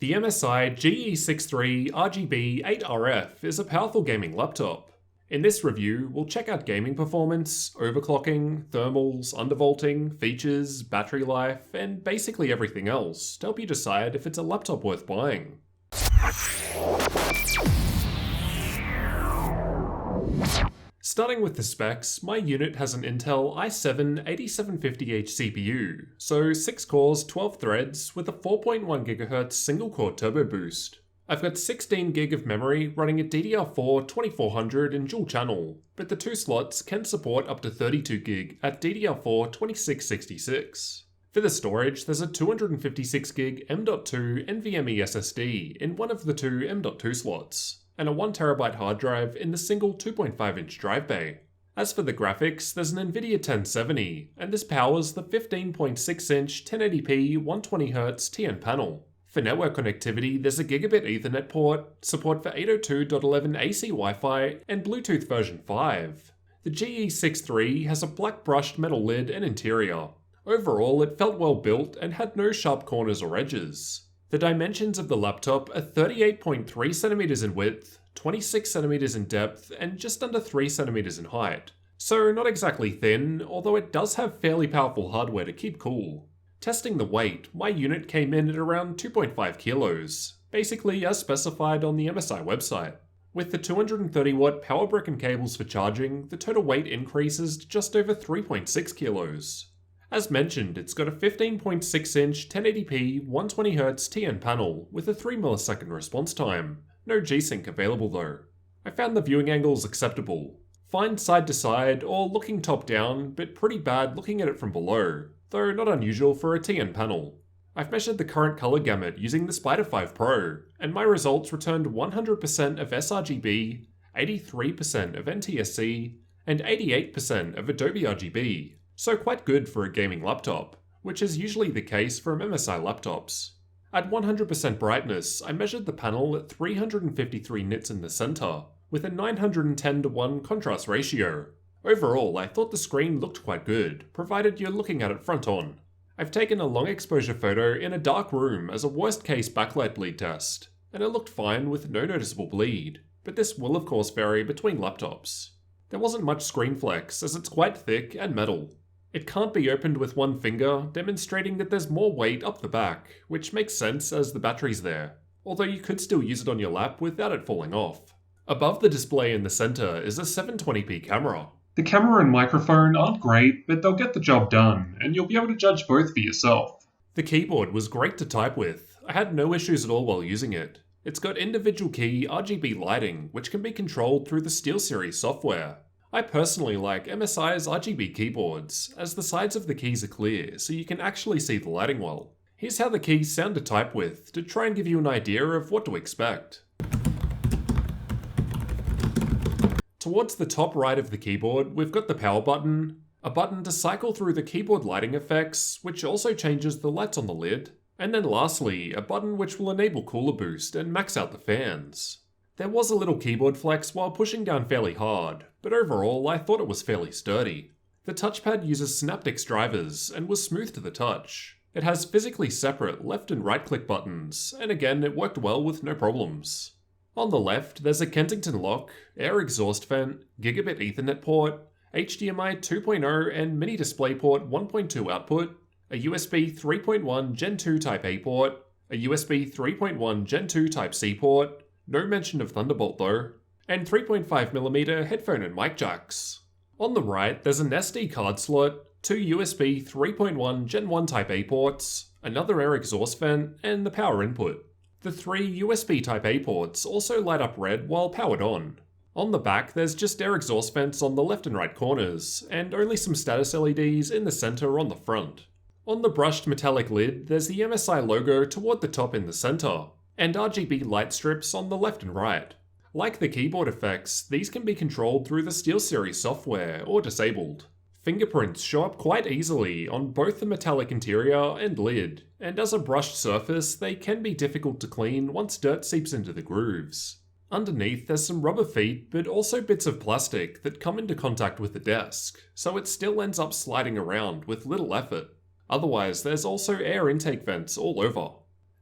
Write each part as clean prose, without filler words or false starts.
The MSI GE63 RGB 8RF is a powerful gaming laptop. In this review, we'll check out gaming performance, overclocking, thermals, undervolting, features, battery life, and basically everything else to help you decide if it's a laptop worth buying. Starting with the specs, my unit has an Intel i7-8750H CPU, so 6 cores, 12 threads, with a 4.1 GHz single-core turbo boost. I've got 16 GB of memory running at DDR4 2400 in dual channel, but the 2 slots can support up to 32 GB at DDR4 2666. For the storage, there's a 256 GB M.2 NVMe SSD in one of the 2 M.2 slots, and a 1TB hard drive in the single 2.5-inch drive bay. As for the graphics, there's an Nvidia 1070, and this powers the 15.6-inch 1080p 120Hz TN panel. For network connectivity, there's a Gigabit Ethernet port, support for 802.11ac Wi-Fi, and Bluetooth version 5. The GE63 has a black brushed metal lid and interior. Overall, it felt well built and had no sharp corners or edges. The dimensions of the laptop are 38.3cm in width, 26cm in depth, and just under 3cm in height. So not exactly thin, although it does have fairly powerful hardware to keep cool. Testing the weight, my unit came in at around 2.5 kilos, basically as specified on the MSI website. With the 230-watt power brick and cables for charging, the total weight increases to just over 3.6 kilos. As mentioned, it's got a 15.6-inch 1080p 120Hz TN panel with a 3ms response time. No G-Sync available though. I found the viewing angles acceptable. Fine side to side or looking top down, but pretty bad looking at it from below, though not unusual for a TN panel. I've measured the current color gamut using the Spider 5 Pro, and my results returned 100% of sRGB, 83% of NTSC, and 88% of Adobe RGB. So quite good for a gaming laptop, which is usually the case from MSI laptops. At 100% brightness, I measured the panel at 353 nits in the center, with a 910:1 contrast ratio. Overall, I thought the screen looked quite good, provided you're looking at it front on. I've taken a long exposure photo in a dark room as a worst case backlight bleed test, and it looked fine with no noticeable bleed, but this will of course vary between laptops. There wasn't much screen flex as it's quite thick and metal. It can't be opened with one finger, demonstrating that there's more weight up the back, which makes sense as the battery's there, although you could still use it on your lap without it falling off. Above the display in the center is a 720p camera. The camera and microphone aren't great, but they'll get the job done, and you'll be able to judge both for yourself. The keyboard was great to type with. I had no issues at all while using it. It's got individual key RGB lighting, which can be controlled through the SteelSeries software. I personally like MSI's RGB keyboards, as the sides of the keys are clear, so you can actually see the lighting well. Here's how the keys sound to type with, to try and give you an idea of what to expect. Towards the top right of the keyboard, we've got the power button, a button to cycle through the keyboard lighting effects, which also changes the lights on the lid, and then lastly, a button which will enable cooler boost and max out the fans. There was a little keyboard flex while pushing down fairly hard, but overall I thought it was fairly sturdy. The touchpad uses Synaptics drivers and was smooth to the touch. It has physically separate left and right click buttons, and again it worked well with no problems. On the left, there's a Kensington lock, air exhaust vent, Gigabit Ethernet port, HDMI 2.0 and mini DisplayPort 1.2 output, a USB 3.1 Gen 2 Type A port, a USB 3.1 Gen 2 Type C port, no mention of Thunderbolt though, and 3.5mm headphone and mic jacks. On the right, there's an SD card slot, 2 USB 3.1 Gen 1 Type A ports, another air exhaust vent, and the power input. The 3 USB Type A ports also light up red while powered on. On the back, there's just air exhaust vents on the left and right corners, and only some status LEDs in the center on the front. On the brushed metallic lid, there's the MSI logo toward the top in the center, and RGB light strips on the left and right. Like the keyboard effects, these can be controlled through the SteelSeries software or disabled. Fingerprints show up quite easily on both the metallic interior and lid, and as a brushed surface, they can be difficult to clean once dirt seeps into the grooves. Underneath, there's some rubber feet, but also bits of plastic that come into contact with the desk, so it still ends up sliding around with little effort. Otherwise, there's also air intake vents all over.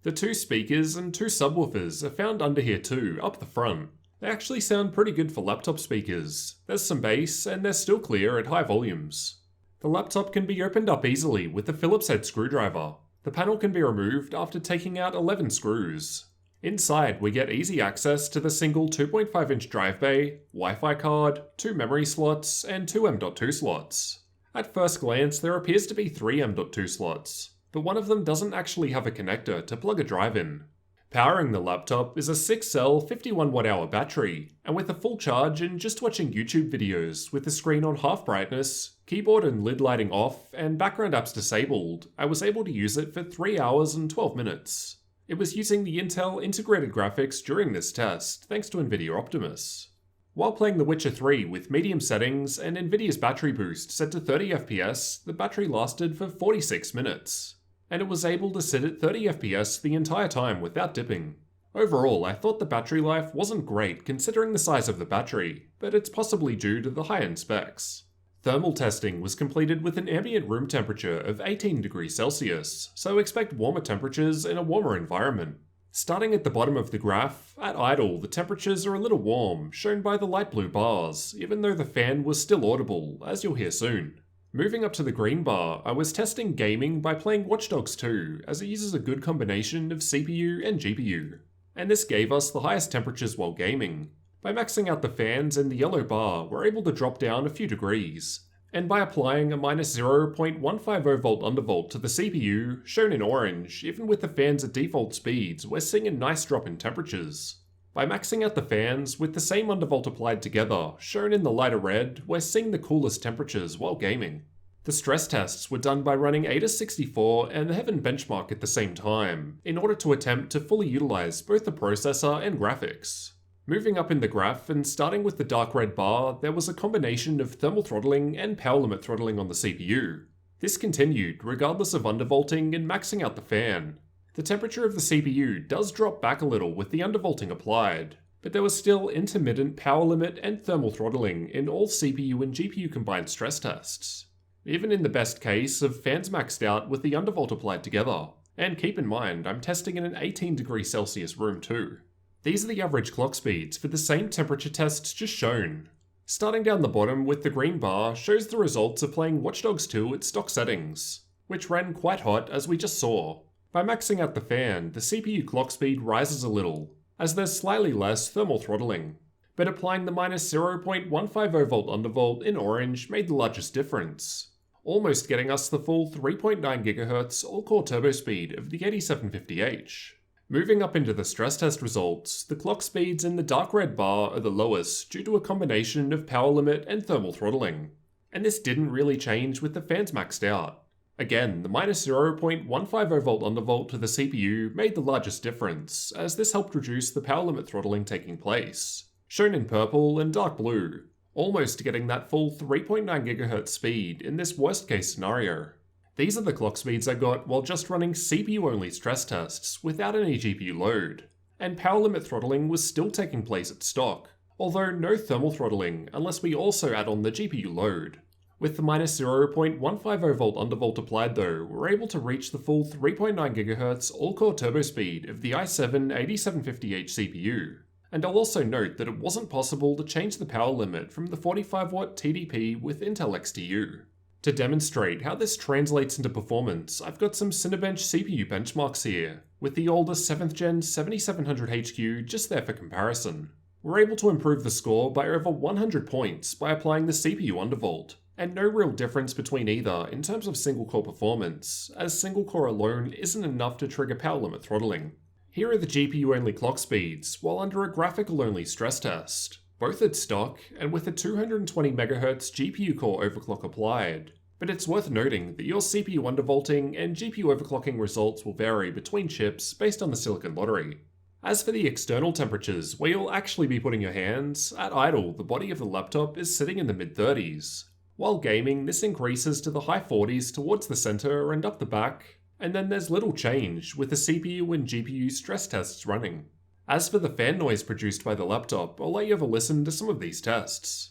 The 2 speakers and 2 subwoofers are found under here too, up the front. They actually sound pretty good for laptop speakers. There's some bass, and they're still clear at high volumes. The laptop can be opened up easily with the Phillips head screwdriver. The panel can be removed after taking out 11 screws. Inside, we get easy access to the single 2.5-inch drive bay, Wi-Fi card, 2 memory slots, and 2 M.2 slots. At first glance, there appears to be 3 M.2 slots, but one of them doesn't actually have a connector to plug a drive in. Powering the laptop is a 6-cell 51 watt-hour battery, and with a full charge and just watching YouTube videos with the screen on half brightness, keyboard and lid lighting off, and background apps disabled, I was able to use it for 3 hours and 12 minutes. It was using the Intel integrated graphics during this test, thanks to Nvidia Optimus. While playing The Witcher 3 with medium settings and Nvidia's battery boost set to 30 FPS, the battery lasted for 46 minutes. And it was able to sit at 30 FPS the entire time without dipping. Overall, I thought the battery life wasn't great considering the size of the battery, but it's possibly due to the high-end specs. Thermal testing was completed with an ambient room temperature of 18 degrees Celsius, so expect warmer temperatures in a warmer environment. Starting at the bottom of the graph, at idle the temperatures are a little warm, shown by the light blue bars, even though the fan was still audible, as you'll hear soon. Moving up to the green bar, I was testing gaming by playing Watch Dogs 2, as it uses a good combination of CPU and GPU. And this gave us the highest temperatures while gaming. By maxing out the fans in the yellow bar, we're able to drop down a few degrees. And by applying a minus 0.150 volt undervolt to the CPU, shown in orange, even with the fans at default speeds, we're seeing a nice drop in temperatures. By maxing out the fans with the same undervolt applied together, shown in the lighter red, we're seeing the coolest temperatures while gaming. The stress tests were done by running AIDA64 and the Heaven benchmark at the same time, in order to attempt to fully utilize both the processor and graphics. Moving up in the graph and starting with the dark red bar, there was a combination of thermal throttling and power limit throttling on the CPU. This continued regardless of undervolting and maxing out the fan. The temperature of the CPU does drop back a little with the undervolting applied, but there was still intermittent power limit and thermal throttling in all CPU and GPU combined stress tests. Even in the best case of fans maxed out with the undervolt applied together. And keep in mind, I'm testing in an 18 degrees Celsius room too. These are the average clock speeds for the same temperature tests just shown. Starting down the bottom with the green bar shows the results of playing Watch Dogs 2 at stock settings, which ran quite hot as we just saw. By maxing out the fan, the CPU clock speed rises a little, as there's slightly less thermal throttling. But applying the minus 0.150 volt undervolt in orange made the largest difference, almost getting us the full 3.9 GHz all-core turbo speed of the 8750H. Moving up into the stress test results, the clock speeds in the dark red bar are the lowest due to a combination of power limit and thermal throttling. And this didn't really change with the fans maxed out. Again, the minus 0.150 volt undervolt to the CPU made the largest difference, as this helped reduce the power limit throttling taking place, shown in purple and dark blue, almost getting that full 3.9 GHz speed in this worst case scenario. These are the clock speeds I got while just running CPU-only stress tests without any GPU load, and power limit throttling was still taking place at stock, although no thermal throttling unless we also add on the GPU load. With the minus 0.150 volt undervolt applied though, we're able to reach the full 3.9 GHz all-core turbo speed of the i7-8750H CPU. And I'll also note that it wasn't possible to change the power limit from the 45W TDP with Intel XTU. To demonstrate how this translates into performance, I've got some Cinebench CPU benchmarks here, with the older 7th gen 7700HQ just there for comparison. We're able to improve the score by over 100 points by applying the CPU undervolt, and no real difference between either in terms of single-core performance, as single-core alone isn't enough to trigger power limit throttling. Here are the GPU-only clock speeds, while under a graphical-only stress test, both at stock and with a 220 MHz GPU core overclock applied. But it's worth noting that your CPU undervolting and GPU overclocking results will vary between chips based on the silicon lottery. As for the external temperatures where you'll actually be putting your hands, at idle the body of the laptop is sitting in the mid-30s. While gaming, this increases to the high 40s towards the center and up the back, and then there's little change with the CPU and GPU stress tests running. As for the fan noise produced by the laptop, I'll let you have a listen to some of these tests.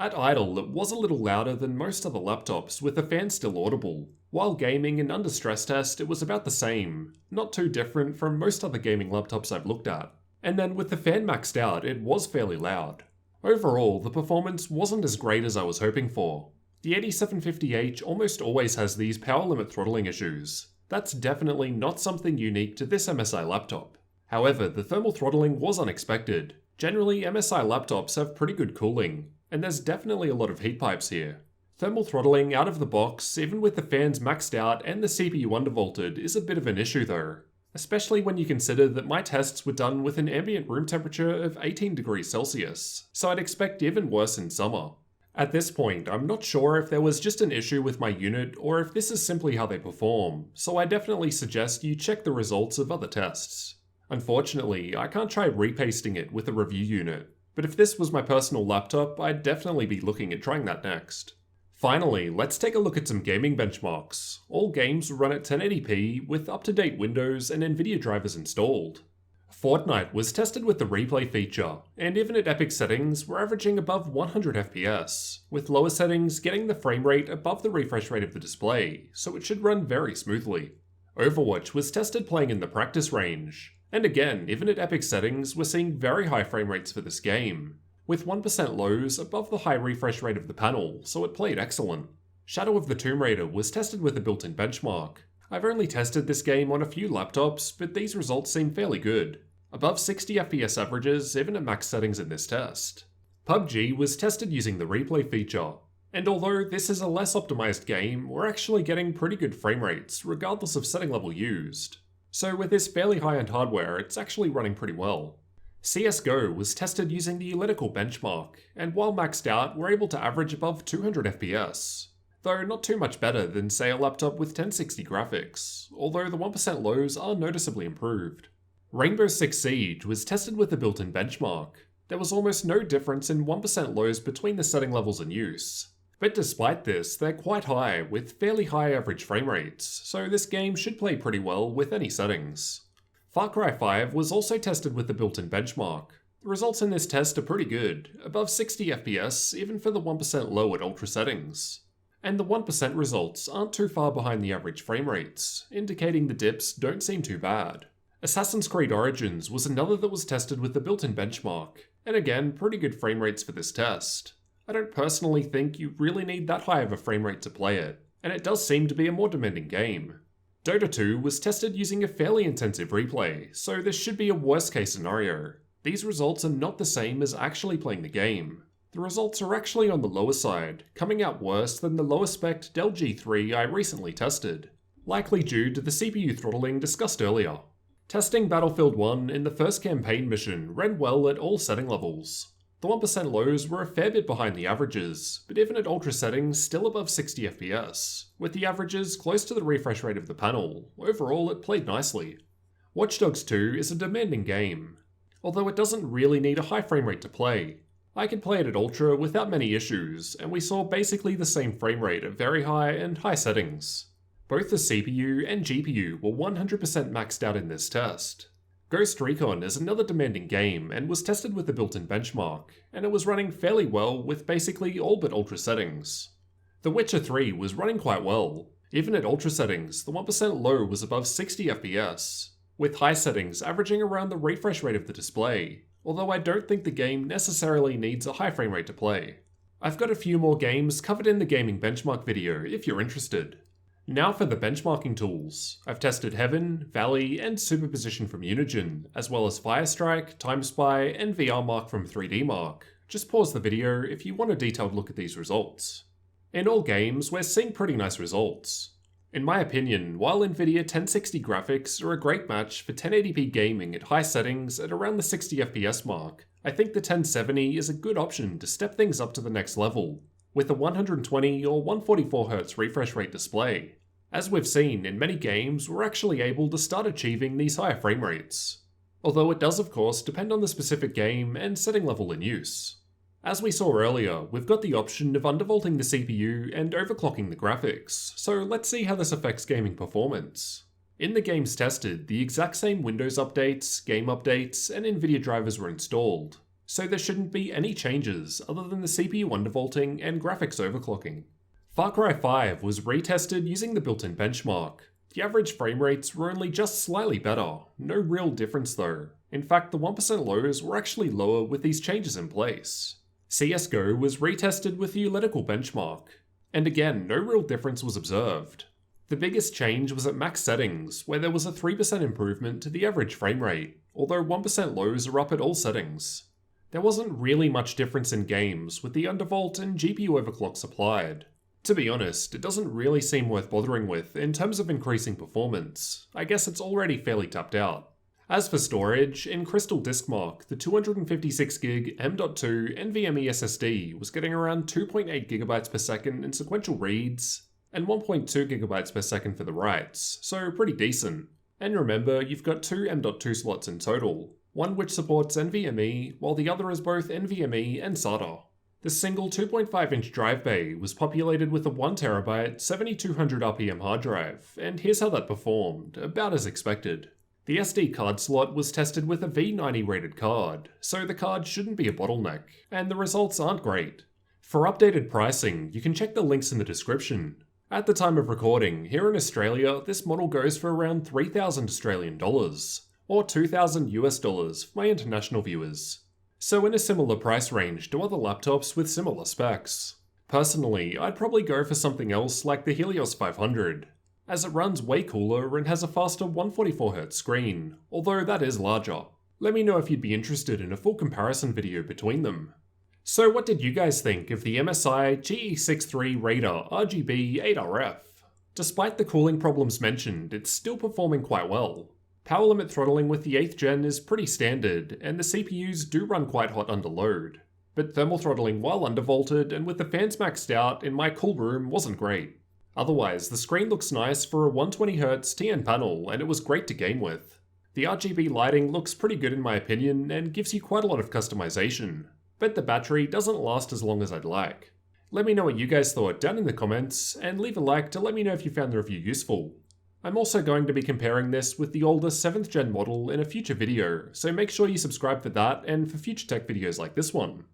At idle, it was a little louder than most other laptops, with the fan still audible. While gaming and under stress test, it was about the same, not too different from most other gaming laptops I've looked at. And then with the fan maxed out, it was fairly loud. Overall, the performance wasn't as great as I was hoping for. The 8750H almost always has these power limit throttling issues. That's definitely not something unique to this MSI laptop. However, the thermal throttling was unexpected. Generally, MSI laptops have pretty good cooling, and there's definitely a lot of heat pipes here. Thermal throttling out of the box, even with the fans maxed out and the CPU undervolted, is a bit of an issue though. Especially when you consider that my tests were done with an ambient room temperature of 18 degrees Celsius, so I'd expect even worse in summer. At this point, I'm not sure if there was just an issue with my unit or if this is simply how they perform, so I definitely suggest you check the results of other tests. Unfortunately, I can't try repasting it with a review unit, but if this was my personal laptop, I'd definitely be looking at trying that next. Finally, let's take a look at some gaming benchmarks. All games run at 1080p with up-to-date Windows and Nvidia drivers installed. Fortnite was tested with the replay feature, and even at epic settings, we're averaging above 100 FPS, with lower settings getting the frame rate above the refresh rate of the display, so it should run very smoothly. Overwatch was tested playing in the practice range, and again, even at epic settings, we're seeing very high frame rates for this game, with 1% lows above the high refresh rate of the panel, so it played excellent. Shadow of the Tomb Raider was tested with a built-in benchmark. I've only tested this game on a few laptops, but these results seem fairly good. Above 60 FPS averages, even at max settings in this test. PUBG was tested using the replay feature, and although this is a less optimized game, we're actually getting pretty good frame rates, regardless of setting level used. So with this fairly high-end hardware, it's actually running pretty well. CSGO was tested using the Elliptical benchmark, and while maxed out, we're able to average above 200 FPS. Though not too much better than say a laptop with 1060 graphics, although the 1% lows are noticeably improved. Rainbow Six Siege was tested with the built-in benchmark. There was almost no difference in 1% lows between the setting levels in use. But despite this, they're quite high, with fairly high average frame rates, so this game should play pretty well with any settings. Far Cry 5 was also tested with the built-in benchmark. The results in this test are pretty good, above 60 FPS even for the 1% low at ultra settings. And the 1% results aren't too far behind the average frame rates, indicating the dips don't seem too bad. Assassin's Creed Origins was another that was tested with the built-in benchmark, and again, pretty good frame rates for this test. I don't personally think you really need that high of a frame rate to play it, and it does seem to be a more demanding game. Dota 2 was tested using a fairly intensive replay, so this should be a worst case scenario. These results are not the same as actually playing the game. The results are actually on the lower side, coming out worse than the lower spec Dell G3 I recently tested, likely due to the CPU throttling discussed earlier. Testing Battlefield 1 in the first campaign mission ran well at all setting levels. The 1% lows were a fair bit behind the averages, but even at ultra settings still above 60 FPS, with the averages close to the refresh rate of the panel. Overall, it played nicely. Watch Dogs 2 is a demanding game, although it doesn't really need a high frame rate to play. I could play it at ultra without many issues, and we saw basically the same frame rate at very high and high settings. Both the CPU and GPU were 100% maxed out in this test. Ghost Recon is another demanding game and was tested with the built-in benchmark, and it was running fairly well with basically all but ultra settings. The Witcher 3 was running quite well. Even at ultra settings, the 1% low was above 60 FPS, with high settings averaging around the refresh rate of the display, although I don't think the game necessarily needs a high frame rate to play. I've got a few more games covered in the gaming benchmark video if you're interested. Now for the benchmarking tools. I've tested Heaven, Valley, and Superposition from Unigine, as well as Firestrike, TimeSpy, and VRMark from 3DMark. Just pause the video if you want a detailed look at these results. In all games, we're seeing pretty nice results. In my opinion, while Nvidia 1060 graphics are a great match for 1080p gaming at high settings at around the 60 FPS mark, I think the 1070 is a good option to step things up to the next level, with a 120 or 144Hz refresh rate display. As we've seen in many games, we're actually able to start achieving these higher frame rates. Although it does of course depend on the specific game and setting level in use. As we saw earlier, we've got the option of undervolting the CPU and overclocking the graphics, so let's see how this affects gaming performance. In the games tested, the exact same Windows updates, game updates, and Nvidia drivers were installed. so there shouldn't be any changes other than the CPU undervolting and graphics overclocking. Far Cry 5 was retested using the built-in benchmark. The average frame rates were only just slightly better, no real difference though. In fact, the 1% lows were actually lower with these changes in place. CSGO was retested with the Uletical benchmark, and again, no real difference was observed. The biggest change was at max settings, where there was a 3% improvement to the average frame rate, although 1% lows are up at all settings. There wasn't really much difference in games with the undervolt and GPU overclocks applied. To be honest, it doesn't really seem worth bothering with in terms of increasing performance. I guess it's already fairly tapped out. As for storage, in Crystal DiskMark, the 256GB M.2 NVMe SSD was getting around 2.8GB per second in sequential reads, and 1.2GB per second for the writes, so pretty decent. And remember, you've got two M.2 slots in total, one which supports NVMe, while the other is both NVMe and SATA. The single 2.5-inch drive bay was populated with a 1TB 7200 RPM hard drive, and here's how that performed, about as expected. The SD card slot was tested with a V90 rated card, so the card shouldn't be a bottleneck, and the results aren't great. For updated pricing, you can check the links in the description. At the time of recording, here in Australia, this model goes for around 3,000 Australian dollars, or 2,000 US dollars for my international viewers. So in a similar price range to other laptops with similar specs. Personally, I'd probably go for something else like the Helios 500, as it runs way cooler and has a faster 144Hz screen, although that is larger. Let me know if you'd be interested in a full comparison video between them. So what did you guys think of the MSI GE63 Raider RGB 8RF? Despite the cooling problems mentioned, it's still performing quite well. Power limit throttling with the 8th gen is pretty standard, and the CPUs do run quite hot under load. But thermal throttling while undervolted and with the fans maxed out in my cool room wasn't great. Otherwise, the screen looks nice for a 120Hz TN panel, and it was great to game with. The RGB lighting looks pretty good in my opinion, and gives you quite a lot of customization. But the battery doesn't last as long as I'd like. Let me know what you guys thought down in the comments, and leave a like to let me know if you found the review useful. I'm also going to be comparing this with the older 7th gen model in a future video, so make sure you subscribe for that and for future tech videos like this one.